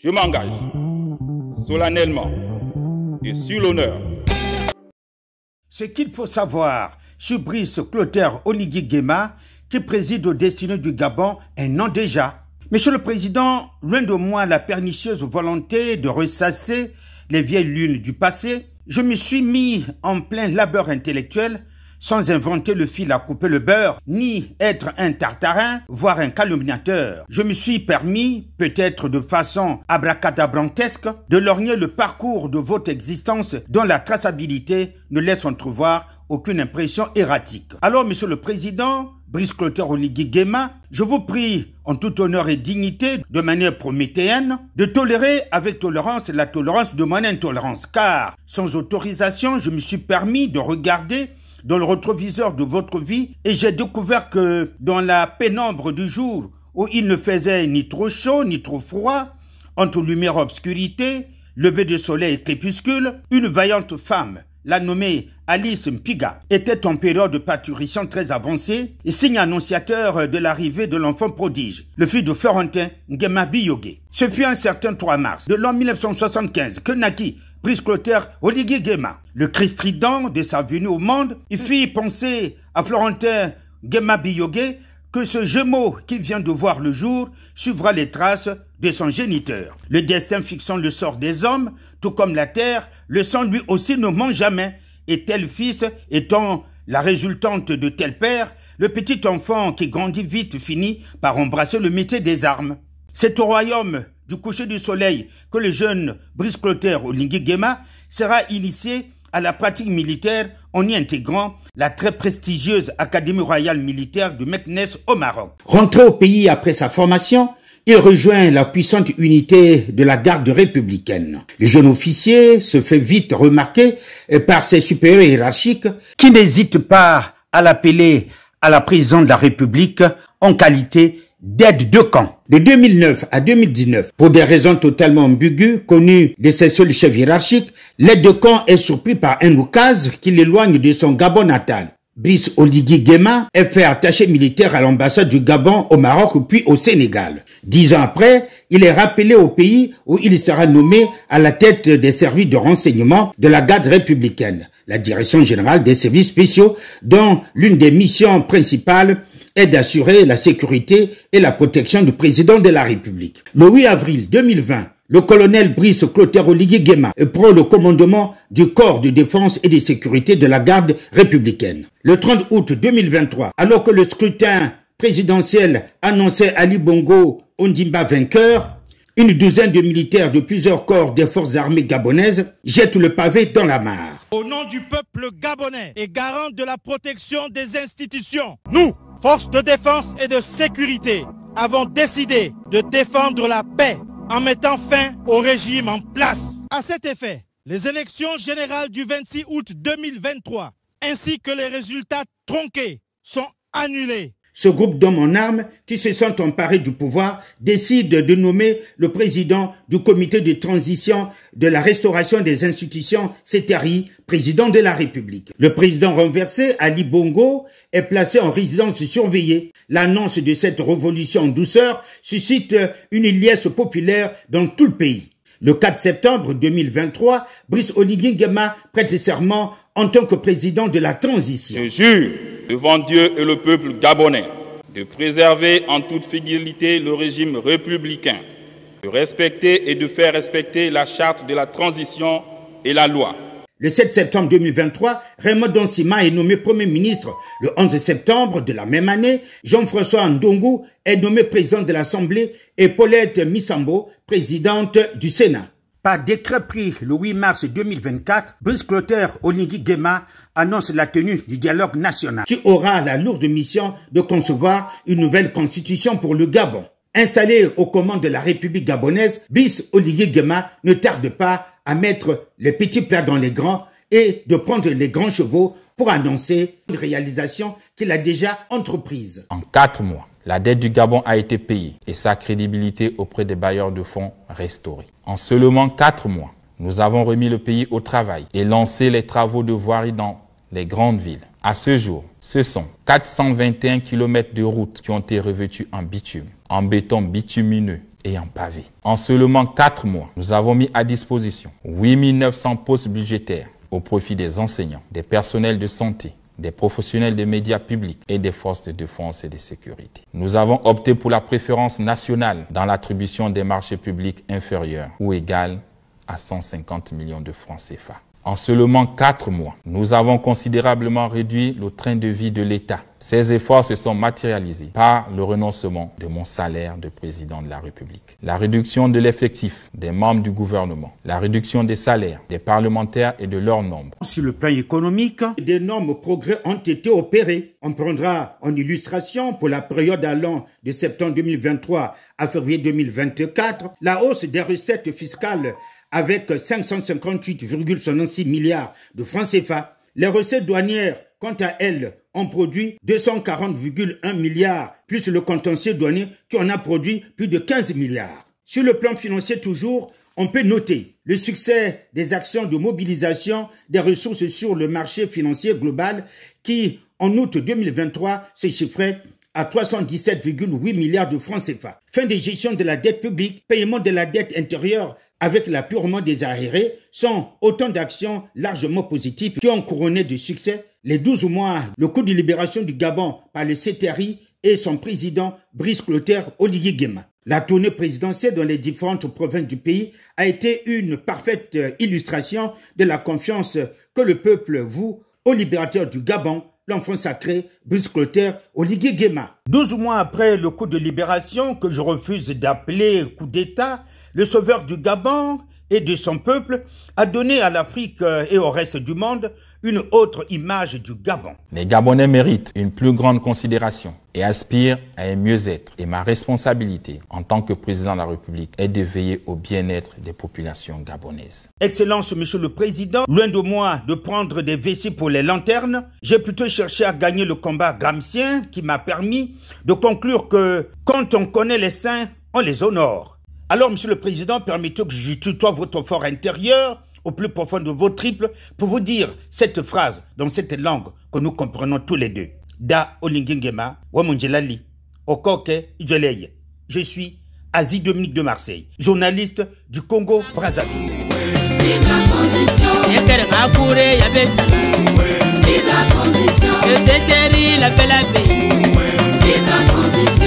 Je m'engage solennellement et sur l'honneur. Ce qu'il faut savoir sur Brice Clotaire Oligui Nguema, qui préside aux destinées du Gabon un an déjà. Monsieur le Président, loin de moi la pernicieuse volonté de ressasser les vieilles lunes du passé, je me suis mis en plein labeur intellectuel sans inventer le fil à couper le beurre, ni être un tartarin, voire un calomniateur. Je me suis permis, peut-être de façon abracadabrantesque, de lorgner le parcours de votre existence dont la traçabilité ne laisse entrevoir aucune impression erratique. Alors, Monsieur le Président, Brice Clotaire Oligui Nguema, je vous prie, en tout honneur et dignité, de manière prométhéenne, de tolérer avec tolérance la tolérance de mon intolérance, car, sans autorisation, je me suis permis de regarder dans le rétroviseur de votre vie et j'ai découvert que dans la pénombre du jour où il ne faisait ni trop chaud ni trop froid, entre lumière et obscurité, lever de soleil et crépuscule, une vaillante femme, la nommée Alice Mpiga, était en période de parturition très avancée et signe annonciateur de l'arrivée de l'enfant prodige, le fils de Florentin Nguema Biyoge. Ce fut un certain 3 mars de l'an 1975 que naquit Brice Clotaire Oligui Nguema. Le cri strident de sa venue au monde, il fit penser à Florentin Nguema Biyoge que ce jumeau qui vient de voir le jour suivra les traces de son géniteur. Le destin fixant le sort des hommes, tout comme la terre, le sang lui aussi ne ment jamais, et tel fils étant la résultante de tel père, le petit enfant qui grandit vite finit par embrasser le métier des armes. C'est au royaume du coucher du soleil que le jeune Brice Clotaire Oligui Nguema sera initié à la pratique militaire en y intégrant la très prestigieuse Académie royale militaire de Meknès au Maroc. Rentré au pays après sa formation, il rejoint la puissante unité de la garde républicaine. Le jeune officier se fait vite remarquer par ses supérieurs hiérarchiques qui n'hésitent pas à l'appeler à la présidence de la République en qualité d'aide de camp. De 2009 à 2019, pour des raisons totalement ambiguës connues de ses seuls chefs hiérarchiques, l'aide de camp est surpris par un oukase qui l'éloigne de son Gabon natal. Brice Oligui Nguema est fait attaché militaire à l'ambassade du Gabon au Maroc puis au Sénégal. 10 ans après, il est rappelé au pays où il sera nommé à la tête des services de renseignement de la garde républicaine, la direction générale des services spéciaux, dont l'une des missions principales est d'assurer la sécurité et la protection du président de la République. Le 8 avril 2020, le colonel Brice Clotaire Oligui Nguema prend le commandement du corps de défense et de sécurité de la garde républicaine. Le 30 août 2023, alors que le scrutin présidentiel annonçait Ali Bongo Ondimba vainqueur, une douzaine de militaires de plusieurs corps des forces armées gabonaises jettent le pavé dans la mare. Au nom du peuple gabonais et garant de la protection des institutions, nous, forces de défense et de sécurité, avons décidé de défendre la paix en mettant fin au régime en place. À cet effet, les élections générales du 26 août 2023 ainsi que les résultats tronqués sont annulés. Ce groupe d'hommes en armes qui se sont emparés du pouvoir décide de nommer le président du comité de transition de la restauration des institutions, CETARI, président de la République. Le président renversé, Ali Bongo, est placé en résidence surveillée. L'annonce de cette révolution en douceur suscite une liesse populaire dans tout le pays. Le 4 septembre 2023, Brice Oligui Nguema prête serment en tant que président de la transition. Je jure devant Dieu et le peuple gabonais de préserver en toute fidélité le régime républicain, de respecter et de faire respecter la charte de la transition et la loi. Le 7 septembre 2023, Raymond Donsima est nommé Premier ministre. Le 11 septembre de la même année, Jean-François Ndongo est nommé président de l'Assemblée et Paulette Missambo, présidente du Sénat. Par décret pris le 8 mars 2024, Brice Clotaire Oligui Nguema annonce la tenue du dialogue national qui aura la lourde mission de concevoir une nouvelle constitution pour le Gabon. Installé aux commandes de la République gabonaise, Brice Oligui Nguema ne tarde pas à mettre les petits plats dans les grands et de prendre les grands chevaux pour annoncer une réalisation qu'il a déjà entreprise. En 4 mois, la dette du Gabon a été payée et sa crédibilité auprès des bailleurs de fonds restaurée. En seulement 4 mois, nous avons remis le pays au travail et lancé les travaux de voirie dans les grandes villes. À ce jour, ce sont 421 km de routes qui ont été revêtues en bitume, en béton bitumineux et en pavé. En seulement 4 mois, nous avons mis à disposition 8 900 postes budgétaires au profit des enseignants, des personnels de santé, des professionnels des médias publics et des forces de défense et de sécurité. Nous avons opté pour la préférence nationale dans l'attribution des marchés publics inférieurs ou égales à 150 millions de francs CFA. En seulement 4 mois, nous avons considérablement réduit le train de vie de l'État. Ces efforts se sont matérialisés par le renoncement de mon salaire de président de la République, la réduction de l'effectif des membres du gouvernement, la réduction des salaires des parlementaires et de leur nombre. Sur le plan économique, d'énormes progrès ont été opérés. On prendra en illustration pour la période allant de septembre 2023 à février 2024 la hausse des recettes fiscales avec 558,66 milliards de francs CFA. Les recettes douanières, quant à elles, ont produit 240,1 milliards, plus le contentieux douanier qui en a produit plus de 15 milliards. Sur le plan financier toujours, on peut noter le succès des actions de mobilisation des ressources sur le marché financier global qui, en août 2023, se chiffrait à 317,8 milliards de francs CFA. Fin de gestion de la dette publique, paiement de la dette intérieure avec l'apurement des arriérés sont autant d'actions largement positives qui ont couronné de succès les 12 mois, le coup de libération du Gabon par le CTRI et son président Brice Clotaire Oligui Nguema. La tournée présidentielle dans les différentes provinces du pays a été une parfaite illustration de la confiance que le peuple voue au libérateur du Gabon, l'enfant sacré Brice Clotaire Oligui Nguema. 12 mois après le coup de libération que je refuse d'appeler coup d'État, le sauveur du Gabon et de son peuple a donné à l'Afrique et au reste du monde une autre image du Gabon. Les Gabonais méritent une plus grande considération et aspirent à un mieux-être. Et ma responsabilité en tant que président de la République est de veiller au bien-être des populations gabonaises. Excellence, Monsieur le Président, loin de moi de prendre des vessies pour les lanternes, j'ai plutôt cherché à gagner le combat gramscien qui m'a permis de conclure que quand on connaît les saints, on les honore. Alors, Monsieur le Président, permettez que je tutoie votre fort intérieur au plus profond de vos triples pour vous dire cette phrase dans cette langue que nous comprenons tous les deux. Da Oligui Nguema, Wamunjelali, Okoke Idjeleye. Je suis Asie Dominique de Marseille, journaliste du Congo-Brazzaville. Vive la transition. Vive la transition. Le CTRI, la fait la paix. Vive la transition.